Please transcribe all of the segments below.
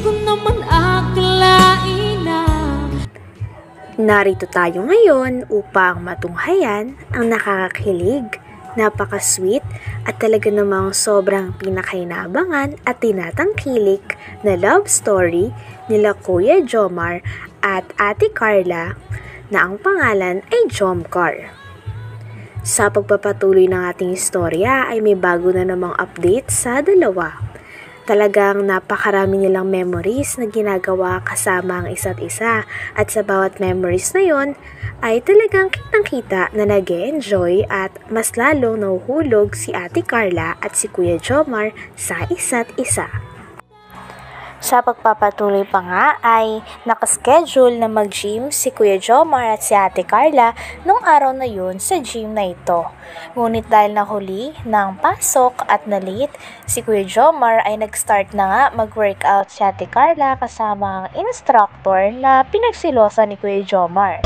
ko naman akalain na. Narito tayo ngayon upang matunghayan ang nakakakilig, napaka-sweet at talaga namang sobrang pinakainabangan at tinatangkilik na love story nila Kuya Jomar at Ate Carla na ang pangalan ay Jomcar. Sa pagpapatuloy ng ating istorya ay may bago na namang update sa dalawa. Talagang napakarami nilang memories na ginagawa kasama ang isa't isa at sa bawat memories na yon ay talagang kitang-kita na nag-e-enjoy at mas lalong nahuhulog si Ate Carla at si Kuya Jomar sa isa't isa. Sa pagpapatuloy pa nga ay nakaschedule na mag-gym si Kuya Jomar at si Ate Carla nung araw na yun sa gym na ito. Ngunit dahil nahuli ng pasok at na-late, si Kuya Jomar ay nag-start na nga mag-workout si Ate Carla kasama ang instructor na pinagsilosa ni Kuya Jomar.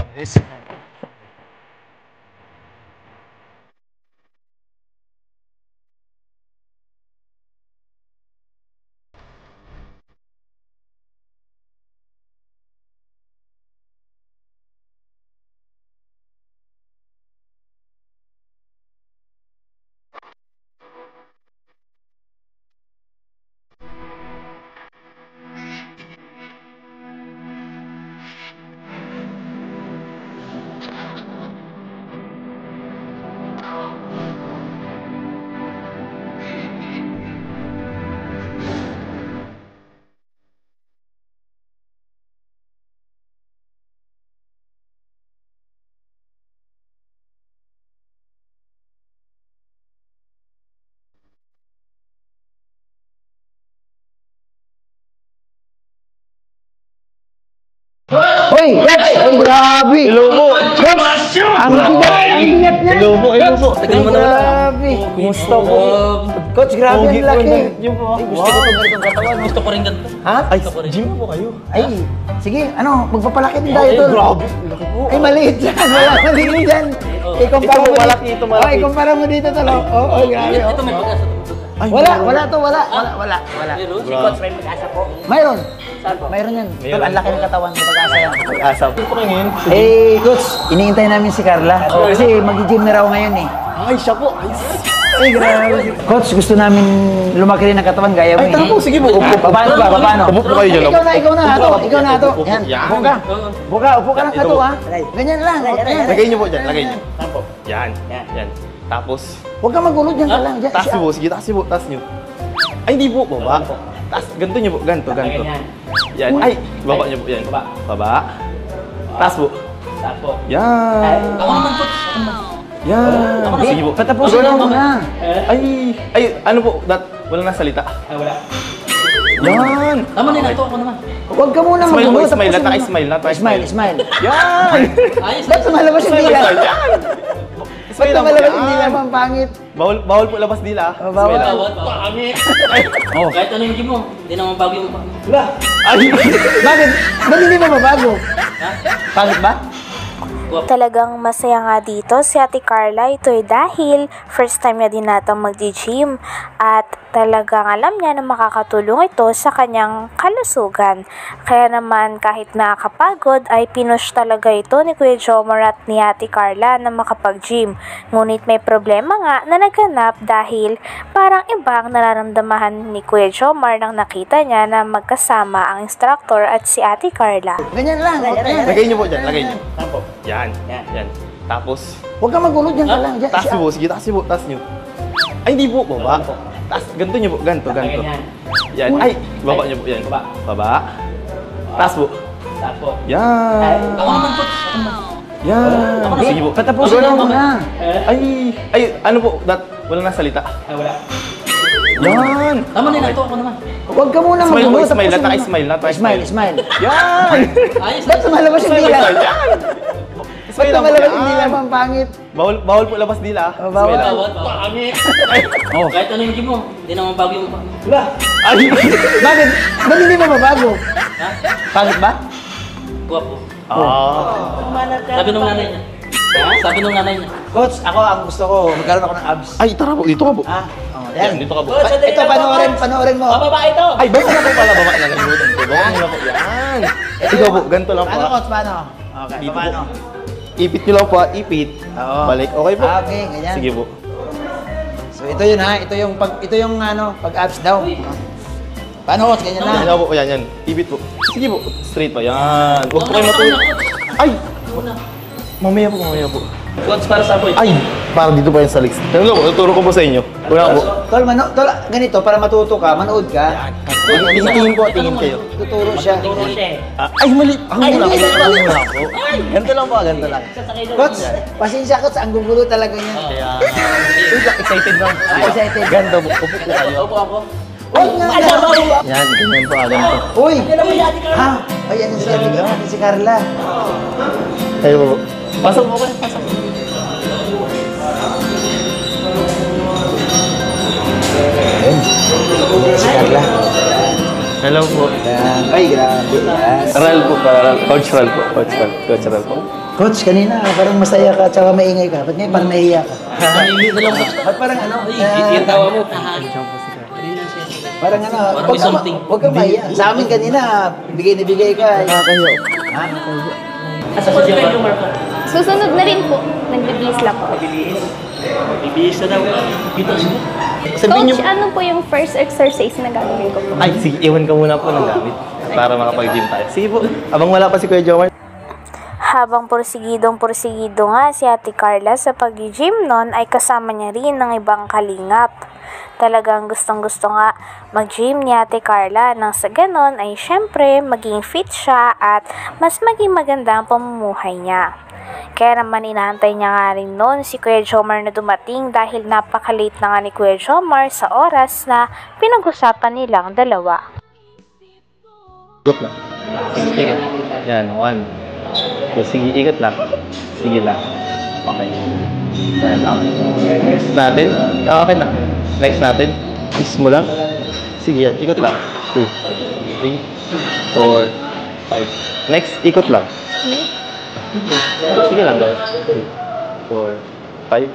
Hoy! Ay, grabe! Hello po! Ang bigat niya! Hello po! Tagal mo naman. Grabe! Kumusta po? Coach, grabe ang laki! Gusto ko ganitong katawan. Gusto ko rin ganito. Ha? Ay, gym po kayo. Ay, sige, ano, magpapalaki din tayo tol. Grabe! Laki po. Ay, maliit yan! Wala, maliit yan! Ikumpara mo malaki, ito malaki. Ay, ikumpara mo dito tol. Oo, grabe. Ito may pag-asa. Wala to, wala. Si Coach may pag-asa po. Mayroon. Mayroon yan. Tol, ang laki ng katawan ng pag-asa yan. Pag-asa po. Ito rin. Eh, Coach, iniintay namin si Carla. Kasi mag-gym na raw ngayon eh. Ay, siya po. Ay, grabe. Coach, gusto namin lumaki rin ng katawan gaya mo Ay, tara po. Sige po. Paano ba? Paano? Upo po kayo dyan. Ikaw na ato. Yan. Upo ka lang ato ha. Ganyan lang. Lagay niyo po dyan. Lagay niyo. Yan. Tapos, Huwag kang magulo dyan ka lang. taas niyo po. Sige, taas niyo po. Taas niyo. Ay, hindi po. Baba. Taas. Ganito niyo po. Ganito. Yan. Ay, baba niyo po. Yan. Baba. Taas po. Yan. Ako naman po. Yan. Sige po. Patapusin mo na. Ay, ano po? Wala na salita. Ay, wala. Yan. Tama din ito. Ako naman. Huwag ka muna Smile magulo. po. Smile. Smile. Smile. Yan. Ayos. Ba't tumalabas yung dila? Yan. Ba't tumalabas yung dila pang pangit? Bawal po labas dila. Bawal. Oh. Kahit ano yung gym mo, hindi naman bago yung... Ay. Bakit? Ba't hindi ba mabago? Pangit ba? Talagang masaya nga dito si Ate Carla. Ito ay dahil first time niya din natang mag-gym at talagang alam niya na makakatulong ito sa kanyang kalusugan. Kaya naman kahit nakakapagod ay pinush talaga ito ni Kuya Jomar at ni Ate Carla na makapag-gym. Ngunit may problema nga na naganap dahil parang ibang nararamdaman ni Kuya Jomar nang nakita niya na magkasama ang instructor at si Ate Carla. Ganyan lang. Lagay niyo po dyan. Lagay niyo. Yan. Tapos, Huwag kang magulo dyan ka lang. taas niyo po. Sige, taas niyo po. Taas niyo. Ay, hindi po. Baba. Taas. Ganito niyo po. Ganito. Yan. Ay, baba niyo po. Yan. Baba. Taas po. Yan. Ako naman po. Yan. Sige po. Patapusin mo na. Ay, ano po? Wala na salita. Ay, wala. Yan. Tama din ito. Ako naman. Huwag ka muna Smile magulo. po. Smile. tapusin mo na. Smile. Yan. Ayos. Ba't tumalabas yung dila? Yan. Ba't tumalabas yung dila pang pangit? Bawal po labas dila. Bawal. Kahit ano yung gym mo, hindi naman bago yung... Ay. Bakit? Ba't hindi ba mabago? Pangit ba? Guwapo. Sabi nung nanay niya. Ha? Sabi nung nanay niya. Coach, ako ang gusto ko, magkaroon ako ng abs. Ay, tara po. Dito ka po. Ah, Yan, dito ka po. Ito, panoorin mo. Pababa ito! Ay, baba na po pala, baba na. Nalimutan ko. Baba na po. Yan. Ikaw po, ganito lang po. Paano, coach? Paano? Okay, Dito paano? po. Ipit nyo lang po, ipit. Oo. Balik, okay po. Okay, ganyan. Sige po. So, ito yun ha. Ito yung pag-abs daw. Paano, coach? Ganyan na. Yan po, yan. Ipit po. Sige po, straight pa. Yan. Huwag po kayo matulog. Ay! Mamaya po. Coach, para sa po. Ay! Parang dito pa yung sa legs. Ano po, tuturo ko po sa inyo. Wala po. Tol, ganito, para matuto ka, manood ka. Tingin tingin kayo. Tuturo siya. Ay, mali. Ako muna po. Ganito lang po, ganito lang. Coach, pasensya, coach. Ang gugulo talaga niya. Kaya, excited lang. Excited. Ganito po, upo po kayo. Opo ako. Huwag nga na. Yan, ganyan po, ganito. Uy! Ha? Ay, ano si Carla? Kayo po. Pasok po kayo, pasok. Si Carla. Hello po. Ay, grabe. Yes. Ral po, Coach Ral po. Coach Ral po. Coach, kanina parang masaya ka at saka maingay ka. Ba't ngayon parang nahihiya ka? Hindi na lang coach. Ba't parang ano? Yung tawa mo. Parang ano, Parang may something. huwag kang mahiya. Sa amin kanina, bigay na bigay ka. Kayo. Ha? Asa po siya yung Marco? Susunod na rin po. Nagbibis lang po. Bibihis na daw. Dito siya. Sabihin Coach, niyo. ano po yung first exercise na gagawin ko po? Ay, sige, iwan ka muna po ng gamit para makapag-gym tayo. Sige po, abang wala pa si Kuya Jomar. Habang porsigido nga si Ate Carla sa pag-gym nun ay kasama niya rin ng ibang kalingap. Talagang gustong-gusto nga mag-gym ni Ate Carla nang sa ganon ay syempre maging fit siya at mas maging maganda ang pamumuhay niya. Kaya naman inaantay niya nga rin noon si Kuya Jomar na dumating dahil napaka-late na nga ni Kuya Jomar sa oras na pinag-usapan nilang dalawa. Ikot lang. Sige. Yan, 1. So, sige, ikot lang. Sige lang. Okay. Yan, okay. Next natin. Okay na. Next natin. Kiss mo lang. Sige, yan. Ikot lang. 2, 3, 4, 5. Next, ikot lang. Sige lang, guys. 3, 4, 5,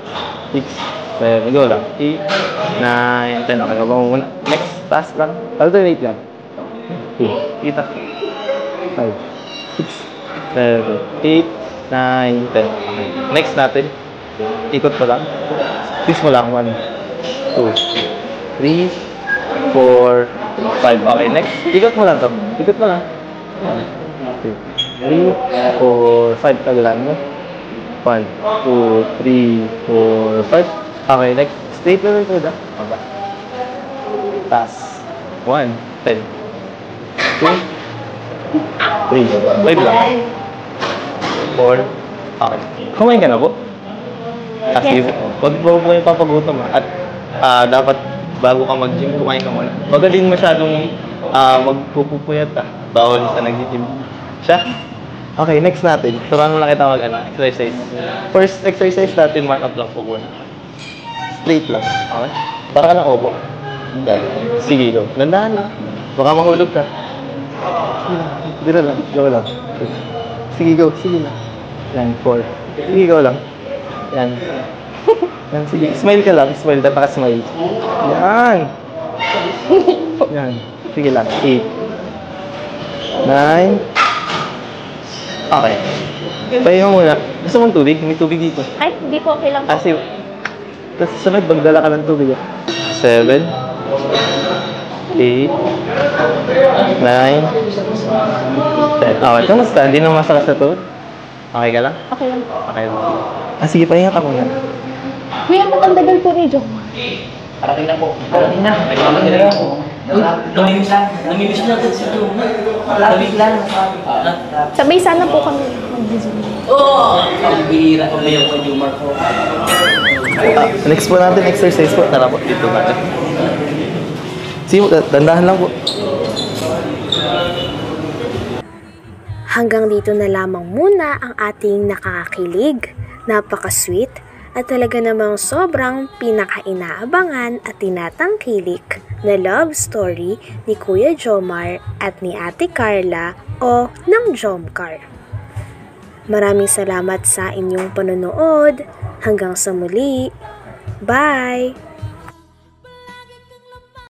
6, 7. Go lang. 8, 9, 10. Okay, gaba mo muna. Next, taas lang. Alternate lang. 2, kita. 5, 6, 7, 8, 9, 10. Okay. Next natin. Ikot mo lang. Twist mo lang. 1, 2, 3, 4, 5. Okay, next. Ikot mo lang to. Ikot mo lang. 1, 2, 3, 4, 5. Tagalan mo. 1, 2, 3, 4, 5. Okay, next. Straight na rin ito, da. Baba. Taas. 1, 10. 2, 3. Wait lang. 4. Okay. Kumain ka na po? Kasi huwag po yung papagutom ha. At dapat bago ka mag-gym, kumain ka muna. Huwag ka din masyadong magpupupuyat ha. Bawal sa nag-gym. Siya? Okay, next natin. Turuan mo lang kita exercise. First exercise natin, mark up lang po muna. Straight lang. Okay? Para ka lang opo. Sige, go. Nandahan na. Baka mahulog ka. Dito lang. Go lang. Sige, go. Sige na. Yan, 4. Sige, go lang. Yan. Yan, sige. Smile ka lang. Smile. Dapat ka smile. Yan. Yan. Sige lang. 8. 9. Okay. Pahinga muna. Gusto mong tubig? May tubig dito. Ay, hindi po okay lang po. Kasi, tapos sunod, magdala ka ng tubig. 7. 8, 9, 10. Okay, kamusta? Hindi na masakit sa tuhod? Okay ka lang? Okay lang po. Okay lang. Sige, pahinga ka muna. Kuya, matandagal po rin, Jo. Parating na po. Parating na. Parating na po. Namimiss lang. Namimiss lang si Joe. Namimiss lang. Sabay sana po kami mag-gym. Oo! Ang bihira ko na yung Kuya Marco. Next po natin, exercise po. Tara po, dito natin. Sige, dandahan lang po. Hanggang dito na lamang muna ang ating nakakakilig, napaka-sweet, at talaga namang sobrang pinaka-inaabangan at tinatangkilik na love story ni Kuya Jomar at ni Ate Carla o ng Jomcar. Maraming salamat sa inyong panonood. Hanggang sa muli. Bye!